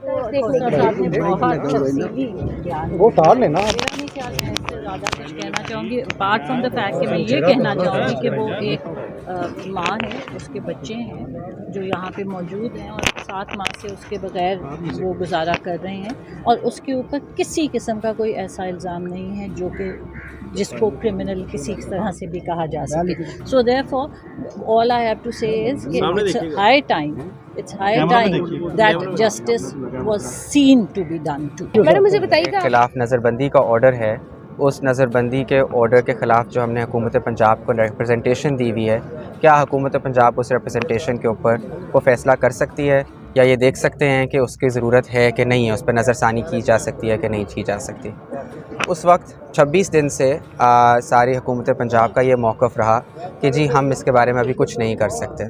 وہ اتار لینا. زیادہ کچھ کہنا چاہوں گی اپارٹ فرام دا فیکٹ کہ میں یہ کہنا چاہوں گی کہ وہ ایک ماں ہے، اس کے بچے ہیں جو یہاں پہ موجود ہیں اور 7 ماہ سے اس کے بغیر وہ گزارا کر رہے ہیں، اور اس کے اوپر کسی قسم کا کوئی ایسا الزام نہیں ہے جو کہ جس کو کرمنل کسی طرح سے بھی کہا جا سکے. سو دیئرفور آل آئی ہیو ٹو سے از کہ it's high time that justice was seen to be done too. Madam مجھے بتائیے خلاف نظر بندی کا آرڈر ہے، اس نظر بندی کے آرڈر کے خلاف جو ہم نے حکومت پنجاب کو ریپرزنٹیشن دی ہوئی ہے، کیا حکومت پنجاب اس ریپرزنٹیشن کے اوپر وہ فیصلہ کر سکتی ہے، یا یہ دیکھ سکتے ہیں کہ اس کی ضرورت ہے کہ نہیں ہے، اس پر نظر ثانی کی جا سکتی ہے کہ نہیں کی جا سکتی. اس وقت 26 دن سے ساری حکومت پنجاب کا یہ موقف رہا کہ جی ہم اس کے بارے میں ابھی کچھ نہیں کر سکتے.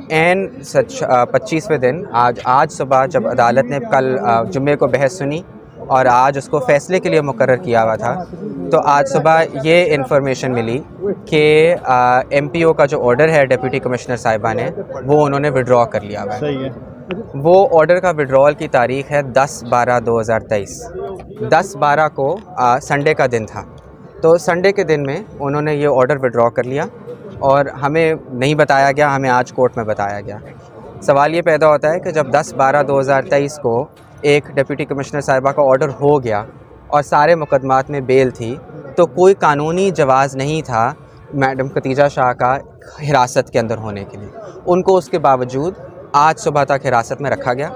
این سچ 25ویں دن آج صبح جب عدالت نے کل جمعے کو بحث سنی اور آج اس کو فیصلے کے لیے مقرر کیا ہوا تھا، تو آج صبح یہ انفارمیشن ملی کہ ایم پی او کا جو آرڈر ہے ڈپٹی کمشنر صاحبہ نے، وہ انہوں نے وڈرا کر لیا ہوا ہے. وہ آرڈر کا وڈرال کی تاریخ ہے 10/12/2023. 10/12 کو سنڈے کا دن تھا، تو سنڈے کے دن میں انہوں نے یہ آرڈر وڈرا کر لیا اور ہمیں نہیں بتایا گیا، ہمیں آج کورٹ میں بتایا گیا. سوال یہ پیدا ہوتا ہے کہ جب 10/12/2023 کو ایک ڈپٹی کمشنر صاحبہ کا آرڈر ہو گیا اور سارے مقدمات میں بیل تھی، تو کوئی قانونی جواز نہیں تھا میڈم ختیجہ شاہ کا حراست کے اندر ہونے کے لیے. ان کو اس کے باوجود آج صبح تک حراست میں رکھا گیا،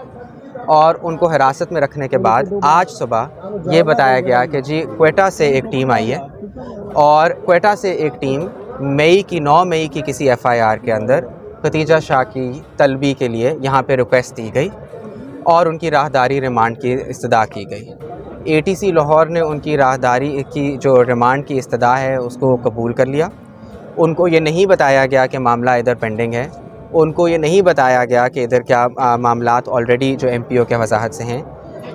اور ان کو حراست میں رکھنے کے بعد آج صبح یہ بتایا گیا کہ جی کوئٹہ سے ایک ٹیم آئی ہے، اور کوئٹہ سے ایک ٹیم 9 مئی کی کسی ایف آئی آر کے اندر ختیجہ شاہ کی طلبی کے لیے یہاں پہ ریکویسٹ دی گئی اور ان کی راہداری ریمانڈ کی استدعا کی گئی. اے ٹی سی لاہور نے ان کی راہداری کی جو ریمانڈ کی استدعا ہے اس کو قبول کر لیا. ان کو یہ نہیں بتایا گیا کہ معاملہ ادھر پینڈنگ ہے، ان کو یہ نہیں بتایا گیا کہ ادھر کیا معاملات آلریڈی جو ایم پی او کے وضاحت سے ہیں.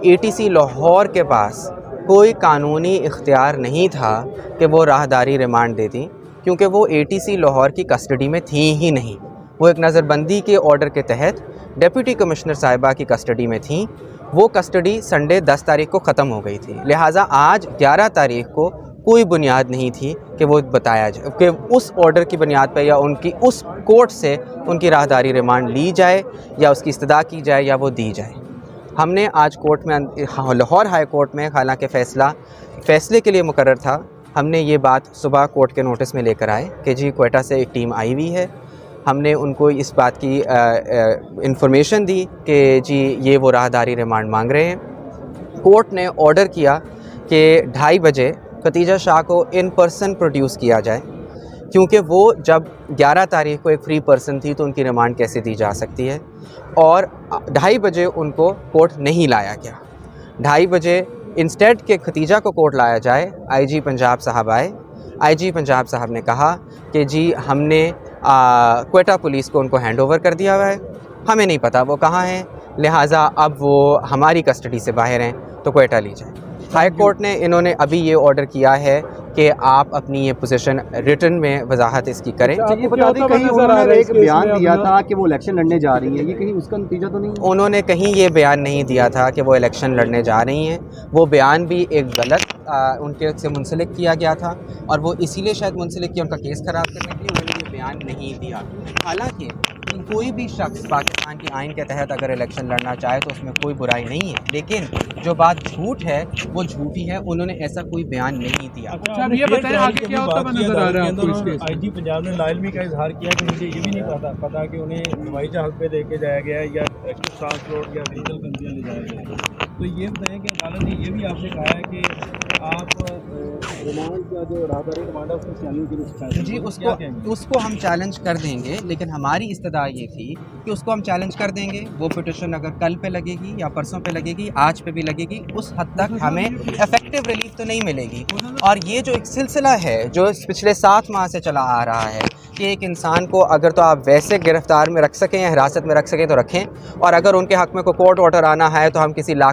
اے ٹی سی لاہور کے پاس کوئی قانونی اختیار نہیں تھا کہ وہ راہداری ریمانڈ دیتی، کیونکہ وہ اے ٹی سی لاہور کی کسٹڈی میں تھیں ہی نہیں. وہ ایک نظر بندی کے آرڈر کے تحت ڈپٹی کمشنر صاحبہ کی کسٹڈی میں تھیں. وہ کسٹڈی سنڈے 10 تاریخ کو ختم ہو گئی تھی، لہٰذا آج 11 تاریخ کو کوئی بنیاد نہیں تھی کہ وہ بتایا جائے کہ اس آرڈر کی بنیاد پہ یا ان کی اس کورٹ سے ان کی راہداری ریمانڈ لی جائے یا اس کی استدعا کی جائے یا وہ دی جائے. ہم نے آج کورٹ میں لاہور ہائی کورٹ میں، حالانکہ فیصلے کے لیے مقرر تھا، ہم نے یہ بات صبح کورٹ کے نوٹس میں لے کر آئے کہ جی کوئٹہ سے ایک ٹیم آئی ہوئی ہے. ہم نے ان کو اس بات کی انفارمیشن دی کہ جی یہ وہ راہداری ریمانڈ مانگ رہے ہیں. کورٹ نے آرڈر کیا کہ 2:30 بجے ختیجہ شاہ کو ان پرسن پروڈیوس کیا جائے، کیونکہ وہ جب 11 تاریخ کو ایک فری پرسن تھی تو ان کی ریمانڈ کیسے دی جا سکتی ہے. اور 2:30 بجے ان کو کورٹ نہیں لایا گیا. 2:30 بجے انسٹیڈ کہ ختیجہ کو کورٹ لایا جائے، آئی جی پنجاب صاحب آئے. آئی جی پنجاب صاحب نے کہا کہ جی ہم نے کوئٹہ پولیس کو ان کو ہینڈ اوور کر دیا ہوا ہے، ہمیں نہیں پتہ وہ کہاں ہیں، لہٰذا اب وہ ہماری کسٹڈی سے باہر ہیں تو کوئٹہ لی جائے. ہائی کورٹ نے انہوں نے ابھی یہ آرڈر کیا ہے کہ آپ اپنی یہ پوزیشن ریٹن میں وضاحت اس کی کریں. یہ بتا دیں کہیں انہوں نے ایک بیان دیا تھا کہ وہ الیکشن لڑنے جا رہی ہیں، یہ کہیں اس کا نتیجہ تو نہیں؟ انہوں نے کہیں یہ بیان نہیں دیا تھا کہ وہ الیکشن لڑنے جا رہی ہیں. وہ بیان بھی ایک غلط ان کے سے منسلک کیا گیا تھا، اور وہ اسی لیے شاید منسلک کیا، ان کا کیس خراب کرنے کے لیے انہوں نے یہ بیان نہیں دیا. حالانکہ کوئی بھی شخص پاکستان کی آئین کے تحت اگر الیکشن لڑنا چاہے تو اس میں کوئی برائی نہیں ہے، لیکن جو بات جھوٹ ہے وہ جھوٹی ہے. انہوں نے ایسا کوئی بیان نہیں دیا. یہ بتائیں آگے کیا ہوتا نظر آ رہا ہے آپ کو اس کیس؟ آئی جی پنجاب نے لا علمی کا اظہار کیا کہ مجھے یہ بھی نہیں پتا کہ انہیں ہوائی جہاز پہ لے کے جایا گیا ہے یا ٹرانسپورٹ یا ڈیجیٹل کنٹریاں لے جایا گیا ہے. تو یہ بتائیں کہ عدالت نے یہ بھی آپ سے کہا ہے کہ آپ ریمانڈ کا جو راہداری ریمانڈ ہے اس کو چیلنج کریں. جی اس کو ہم چیلنج کر دیں گے، لیکن ہماری استدعا یہ تھی کہ اس کو ہم چیلنج کر دیں گے. وہ پٹیشن اگر کل پہ لگے گی یا پرسوں پہ لگے گی، آج پہ بھی لگے گی، اس حد تک ہمیں افیکٹو ریلیف تو نہیں ملے گی. اور یہ جو ایک سلسلہ ہے جو پچھلے 7 ماہ سے چلا آ رہا ہے کہ ایک انسان کو اگر تو آپ ویسے گرفتار میں رکھ سکیں یا حراست میں رکھ سکیں تو رکھیں، اور اگر ان کے حق میں کوئی کورٹ آرڈر آنا ہے تو ہم کسی لا